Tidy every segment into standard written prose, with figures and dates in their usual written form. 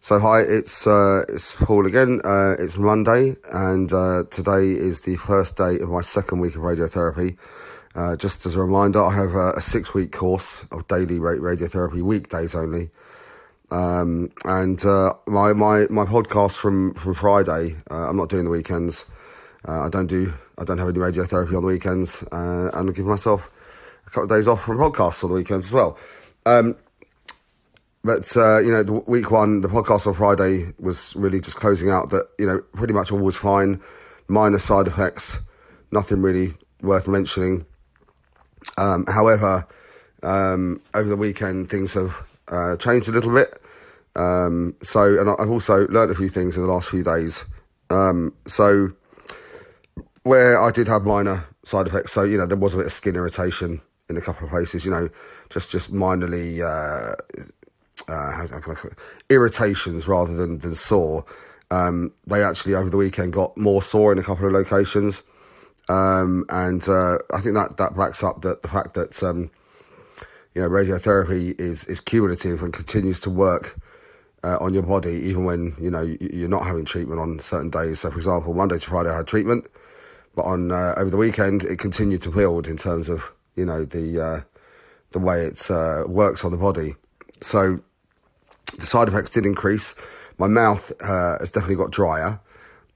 So hi, it's Paul again. It's Monday, and today is the first day of my second week of radiotherapy. Just as a reminder, I have a 6-week course of daily radiotherapy, weekdays only. And my podcast from Friday, I'm not doing the weekends. I don't have any radiotherapy on the weekends, and I'll give myself a couple of days off from podcasts on the weekends as well. But, the week one, the podcast on Friday was really just closing out that, pretty much all was fine. Minor side effects, nothing really worth mentioning. However, over the weekend, things have changed a little bit. And I've also learned a few things in the last few days. So where I did have minor side effects, so, there was a bit of skin irritation in a couple of places, just minorly, how can I put it? Irritations rather than sore. They actually over the weekend got more sore in a couple of locations. I think that backs up the fact that, radiotherapy is cumulative and continues to work on your body even when, you're not having treatment on certain days. So, for example, Monday to Friday I had treatment, but on over the weekend it continued to build in terms of, the way it works on the body. So the side effects did increase. My mouth has definitely got drier.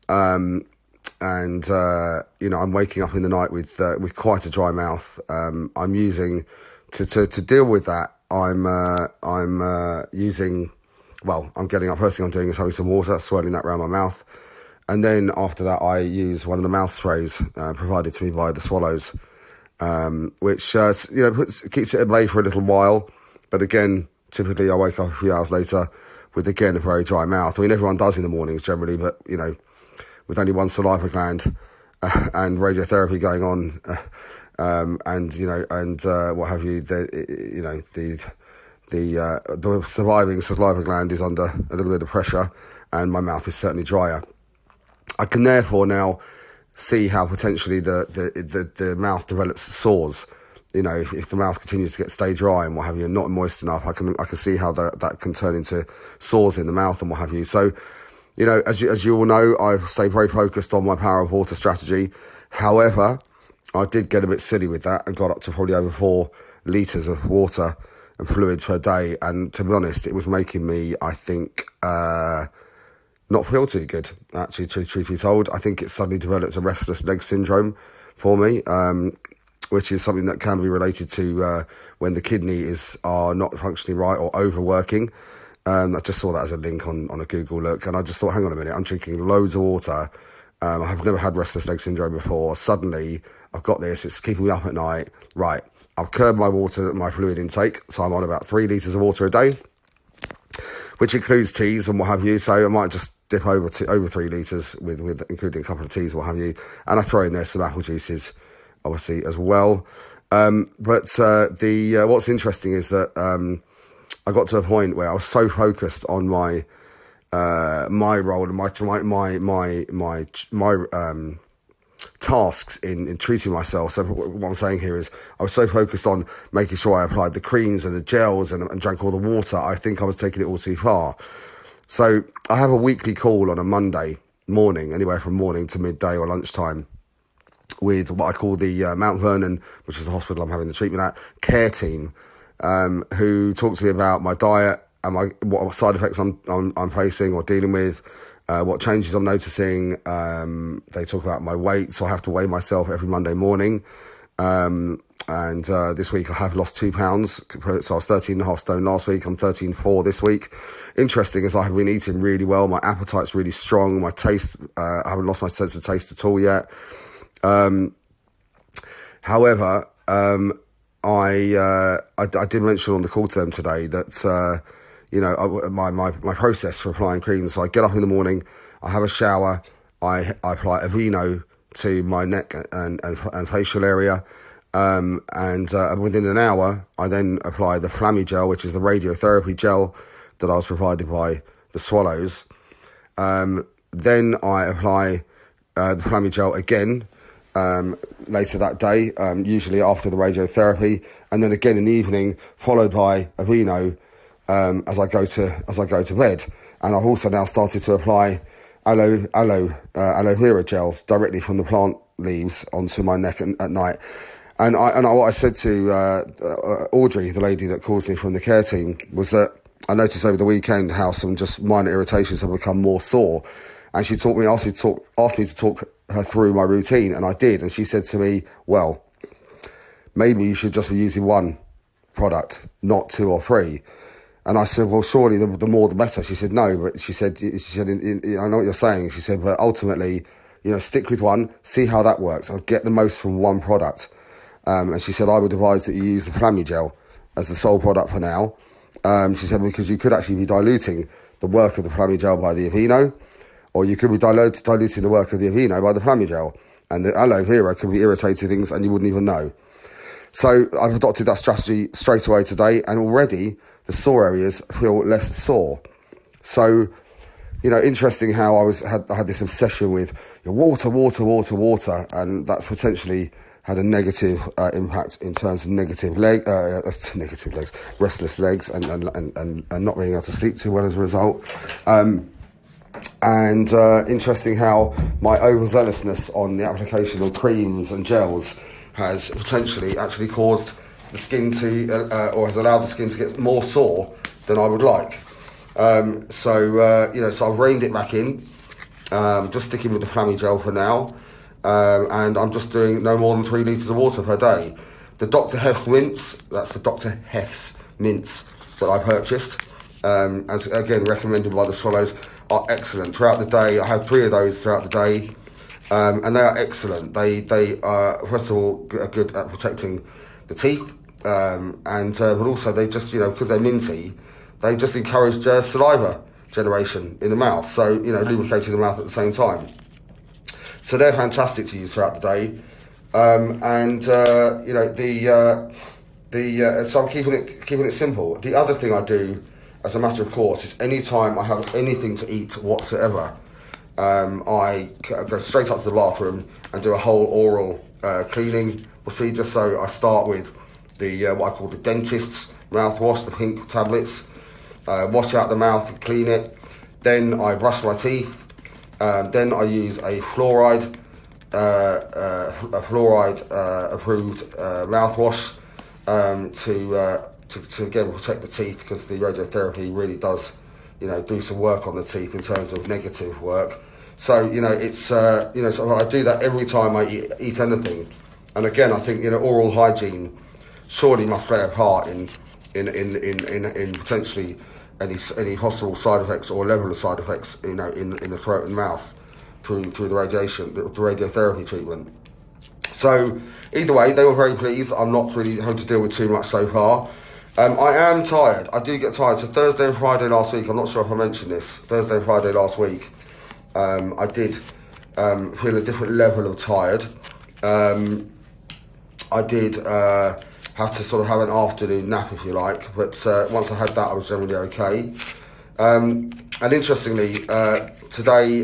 I'm waking up in the night with quite a dry mouth. I'm using to deal with that. I'm getting up. First thing I'm doing is having some water, swirling that around my mouth. And then after that, I use one of the mouth sprays provided to me by the Swallows, which, keeps it at bay for a little while. But again, typically I wake up a few hours later with, again, a very dry mouth. I mean, everyone does in the mornings generally, but, with only one saliva gland and radiotherapy going on, what have you, the surviving saliva gland is under a little bit of pressure, and my mouth is certainly drier. I can therefore now see how potentially the mouth develops sores. If the mouth continues to get stay dry and what have you, and not moist enough, I can see how that can turn into sores in the mouth and what have you. So, as you all know, I've stayed very focused on my power of water strategy. However, I did get a bit silly with that and got up to probably over 4 litres of water and fluids per day. And to be honest, it was making me, I think, not feel too good, actually, truth be told. I think it suddenly developed a restless leg syndrome for me, which is something that can be related to when the kidneys are not functioning right or overworking. I just saw that as a link on a Google look, and I just thought, hang on a minute, I'm drinking loads of water. I've never had restless leg syndrome before. Suddenly, I've got this, it's keeping me up at night. Right, I've curbed my fluid intake, so I'm on about 3 litres of water a day, which includes teas and what have you. So I might just dip over 3 litres with including a couple of teas, what have you. And I throw in there some apple juices, obviously, as well. What's interesting is that I got to a point where I was so focused on my role and my tasks in treating myself. So what I'm saying here is I was so focused on making sure I applied the creams and the gels and drank all the water. I think I was taking it all too far. So I have a weekly call on a Monday morning, anywhere from morning to midday or lunchtime, with what I call the Mount Vernon, which is the hospital I'm having the treatment at, care team, who talk to me about my diet and what side effects I'm facing or dealing with, what changes I'm noticing. They talk about my weight, so I have to weigh myself every Monday morning. This week I have lost 2 pounds, so I was 13.5 stone last week, I'm 13.4 this week. Interesting is I have been eating really well, my appetite's really strong, my taste, I haven't lost my sense of taste at all yet. However, I did mention on the call to them today that, my process for applying creams. So I get up in the morning, I have a shower, I apply Aveeno to my neck and facial area. Within an hour, I then apply the Flamigel, which is the radiotherapy gel that I was provided by the Swallows. Then I apply the Flamigel again later that day, usually after the radiotherapy, and then again in the evening, followed by Aveeno as I go to bed. And I've also now started to apply aloe vera gels directly from the plant leaves onto my neck at night. And what I said to Audrey, the lady that calls me from the care team, was that I noticed over the weekend how some just minor irritations have become more sore. And she asked me to talk her through my routine, and I did. And she said to me, well, maybe you should just be using one product, not 2 or 3. And I said, well, surely the more the better. She said, no, but she said, I know what you're saying. She said, but ultimately, stick with one, see how that works. I'll get the most from one product. And she said, I would advise that you use the Flamigel as the sole product for now. She said, because you could actually be diluting the work of the Flamigel by the Aveeno, or you could be diluting the work of the Aveeno by the Flamigel. And the aloe vera could be irritating things and you wouldn't even know. So I've adopted that strategy straight away today, and already the sore areas feel less sore. So, interesting how I had this obsession with water, and that's potentially had a negative impact in terms of negative legs, restless legs, and not being able to sleep too well as a result. And interesting how my overzealousness on the application of creams and gels has potentially actually caused the skin to, or has allowed the skin to get more sore than I would like. So I've reined it back in, just sticking with the Flamigel for now. And I'm just doing no more than 3 litres of water per day. The Dr. Hef's mints, that's the Dr. Hef's mints that I purchased, as again recommended by the Swallows, are excellent throughout the day. I have 3 of those throughout the day, and they are excellent. They are, first of all, are good at protecting the teeth, but also they just, because they're minty, they just encourage saliva generation in the mouth, so, lubricating the mouth at the same time. So they're fantastic to use throughout the day, so I'm keeping it simple. The other thing I do, as a matter of course, is any time I have anything to eat whatsoever, I go straight up to the bathroom and do a whole oral cleaning procedure. So I start with the what I call the dentist's mouthwash, the pink tablets. Wash out the mouth and clean it. Then I brush my teeth. Then I use a fluoride approved mouthwash to again protect the teeth, because the radiotherapy really does do some work on the teeth in terms of negative work. So so I do that every time I eat anything. And again, I think oral hygiene surely must play a part in potentially any possible side effects or level of side effects in the throat and mouth through the radiotherapy treatment. So either way, they were very pleased. I'm not really having to deal with too much so far. I am tired. I do get tired. So Thursday and Friday last week, I'm not sure if I mentioned this, Thursday and Friday last week, I did feel a different level of tired. I did have to sort of have an afternoon nap, if you like, but once I had that, I was generally okay. And interestingly, today,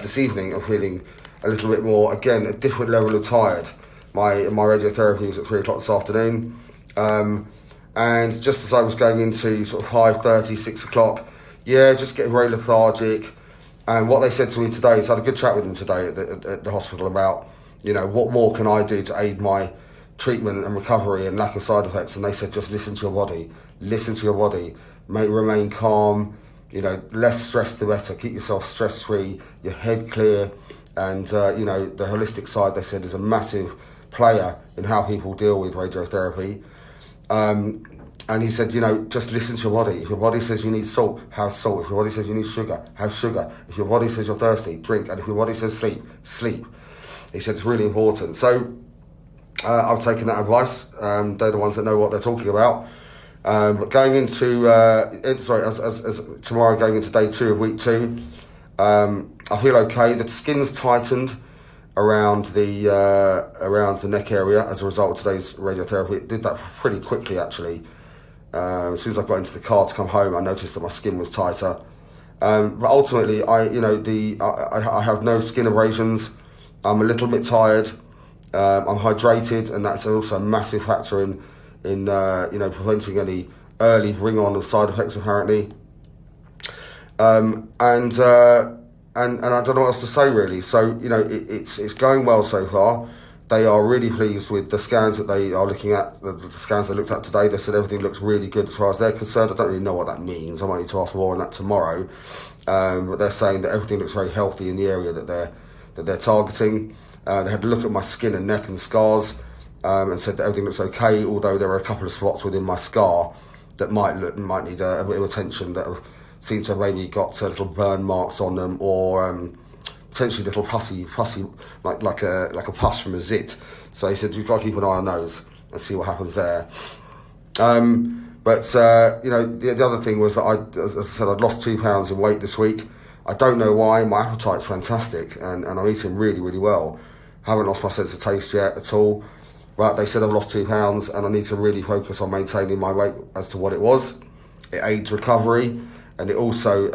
this evening, I'm feeling a little bit more, again, a different level of tired. My radiotherapy was at 3 o'clock this afternoon, and just as I was going into sort of 5:30, 6 o'clock, just getting very lethargic. And what they said to me today, so I had a good chat with them today at the hospital about, what more can I do to aid my treatment and recovery and lack of side effects. And they said, just listen to your body, remain calm, less stress the better, keep yourself stress-free, your head clear, and the holistic side, they said, is a massive player in how people deal with radiotherapy. And he said, just listen to your body. If your body says you need salt, have salt. If your body says you need sugar, have sugar. If your body says you're thirsty, drink. And if your body says sleep, sleep. He said it's really important. So I've taken that advice. They're the ones that know what they're talking about. But going into, tomorrow, going into day 2 of week 2, I feel okay. The skin's tightened around the neck area as a result of today's radiotherapy. It did that pretty quickly, actually. As soon as I got into the car to come home, I noticed that my skin was tighter. But ultimately, I have no skin abrasions. I'm a little bit tired. I'm hydrated, and that's also a massive factor in preventing any early bring on of side effects apparently. And I don't know what else to say really. So, it's going well so far. They are really pleased with the scans that they are looking at, the scans they looked at today. They said everything looks really good as far as they're concerned. I don't really know what that means. I might need to ask more on that tomorrow. But they're saying that everything looks very healthy in the area that they're targeting. They had a look at my skin and neck and scars and said that everything looks okay, although there are a couple of spots within my scar that might need a bit of attention, that seem to have maybe got little burn marks on them, or potentially little pussy, like a pus from a zit. So he said you've got to keep an eye on those and see what happens there. But the other thing was that as I said, I'd lost 2 pounds in weight this week. I don't know why. My appetite's fantastic, and I'm eating really, really well. Haven't lost my sense of taste yet at all. But they said I've lost 2 pounds, and I need to really focus on maintaining my weight as to what it was. It aids recovery, and it also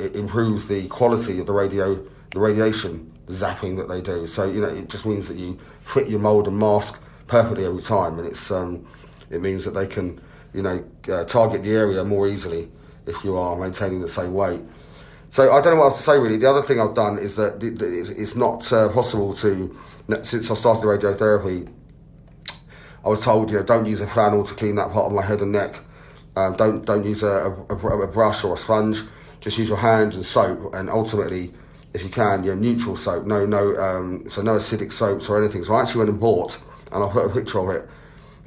it improves the quality of the radiation zapping that they do. So it just means that you fit your mould and mask perfectly every time, and it means that they can target the area more easily if you are maintaining the same weight. So I don't know what else to say really. The other thing I've done is that it's not possible to, since I started the radiotherapy, I was told don't use a flannel to clean that part of my head and neck. Don't use a brush or a sponge. Just use your hands and soap, and ultimately, if you can, neutral soap. So no acidic soaps or anything. So I actually went and bought, and I'll put a picture of it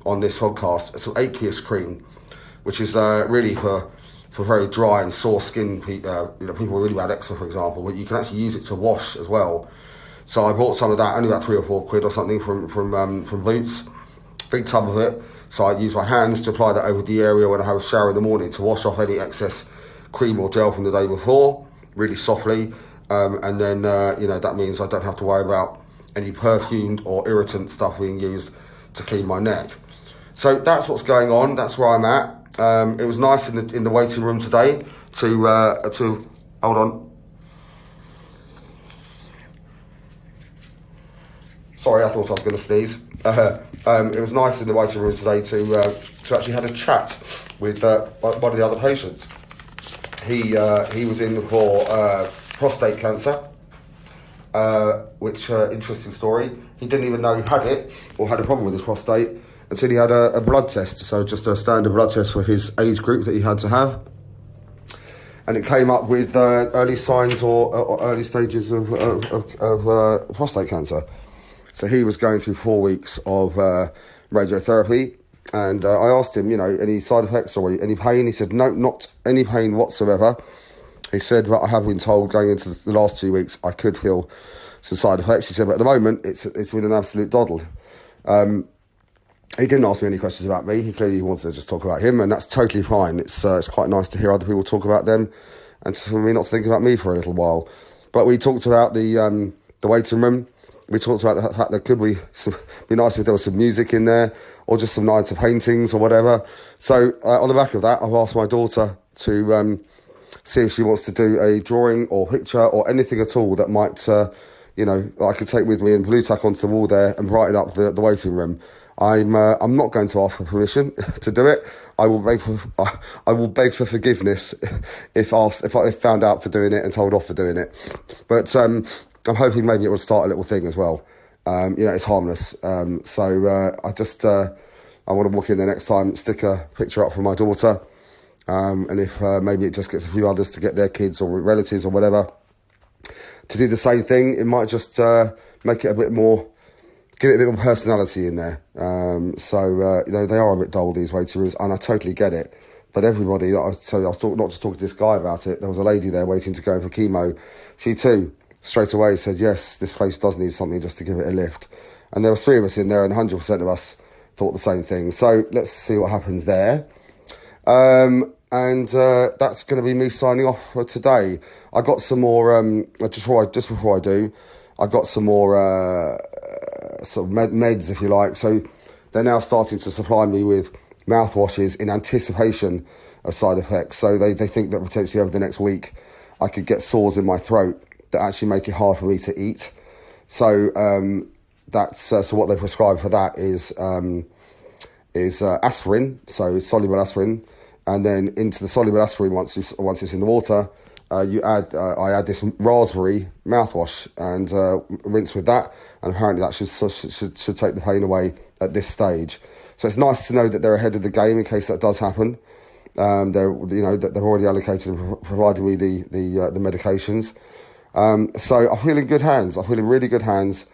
on this podcast, some aqueous cream, which is really for very dry and sore skin, people with really bad eczema, for example. But you can actually use it to wash as well. So I bought some of that, only about £3 or £4 or something from Boots. Big tub of it. So I use my hands to apply that over the area when I have a shower in the morning to wash off any excess cream or gel from the day before, really softly. And then that means I don't have to worry about any perfumed or irritant stuff being used to clean my neck. So that's what's going on. That's where I'm at. It was nice in the waiting room today to hold on. Sorry, I thought I was going to sneeze. It was nice in the waiting room today to actually have a chat with one of the other patients. He was in for prostate cancer, which interesting story. He didn't even know he had it or had a problem with his prostate until he had a blood test. So just a standard blood test for his age group that he had to have. And it came up with early signs or early stages of prostate cancer. So he was going through 4 weeks of radiotherapy, and I asked him, any side effects or any pain? He said, no, not any pain whatsoever. He said, I have been told going into the last 2 weeks I could feel some side effects. He said, but at the moment it's been an absolute doddle. He didn't ask me any questions about me. He clearly wants to just talk about him, and that's totally fine. It's quite nice to hear other people talk about them, and for me not to think about me for a little while. But we talked about the waiting room. We talked about the fact that could be nice if there was some music in there, or just some nicer paintings or whatever. So on the back of that, I've asked my daughter to see if she wants to do a drawing or picture or anything at all that might, I could take with me and blue tack onto the wall there and brighten up the waiting room. I'm not going to ask for permission to do it. I will beg for forgiveness if found out for doing it and told off for doing it. But I'm hoping maybe it will start a little thing as well. It's harmless. So I want to walk in there next time, stick a picture up for my daughter. And if maybe it just gets a few others to get their kids or relatives or whatever to do the same thing, it might just make it a bit more, give it a bit more personality in there. They are a bit dull, these waiting rooms, and I totally get it. But everybody, I was not just talking to this guy about it, there was a lady there waiting to go in for chemo. She too, straight away said, yes, this place does need something just to give it a lift. And there were 3 of us in there, and 100% of us thought the same thing. So let's see what happens there. That's going to be me signing off for today. I got some more, just before I do, I got some more sort of meds, if you like. So they're now starting to supply me with mouthwashes in anticipation of side effects. So they think that potentially over the next week I could get sores in my throat that actually make it hard for me to eat. So so what they prescribe for that is aspirin, so soluble aspirin and then into the soluble aspirin once it's in the water. I add this raspberry mouthwash and rinse with that, and apparently that should take the pain away at this stage. So it's nice to know that they're ahead of the game in case that does happen. That they've already allocated and provided me the medications. So I feel in good hands. I feel in really good hands.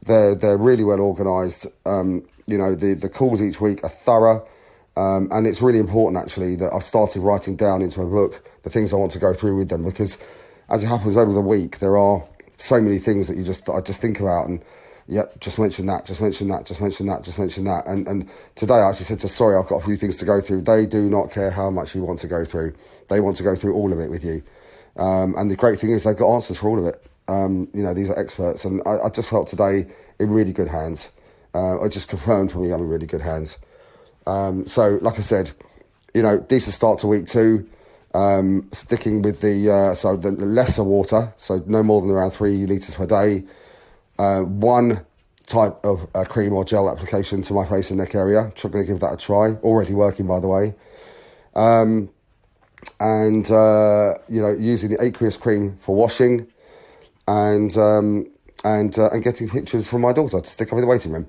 They're really well organised. The calls each week are thorough. And it's really important, actually, that I've started writing down into a book the things I want to go through with them, because as it happens over the week, there are so many things that I just think about, and just mention that, just mention that, just mention that, just mention that. And today I actually said to sorry, I've got a few things to go through. They do not care how much you want to go through. They want to go through all of it with you. And the great thing is they've got answers for all of it. These are experts, and I just felt today in really good hands. It just confirmed for me I'm in really good hands. So, like I said, decent start to week 2, sticking with the lesser water, so no more than around 3 litres per day, 1 type of cream or gel application to my face and neck area. I'm going to give that a try, already working, by the way. Using the aqueous cream for washing, and getting pictures from my daughter to stick up in the waiting room.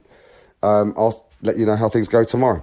I'll let you know how things go tomorrow.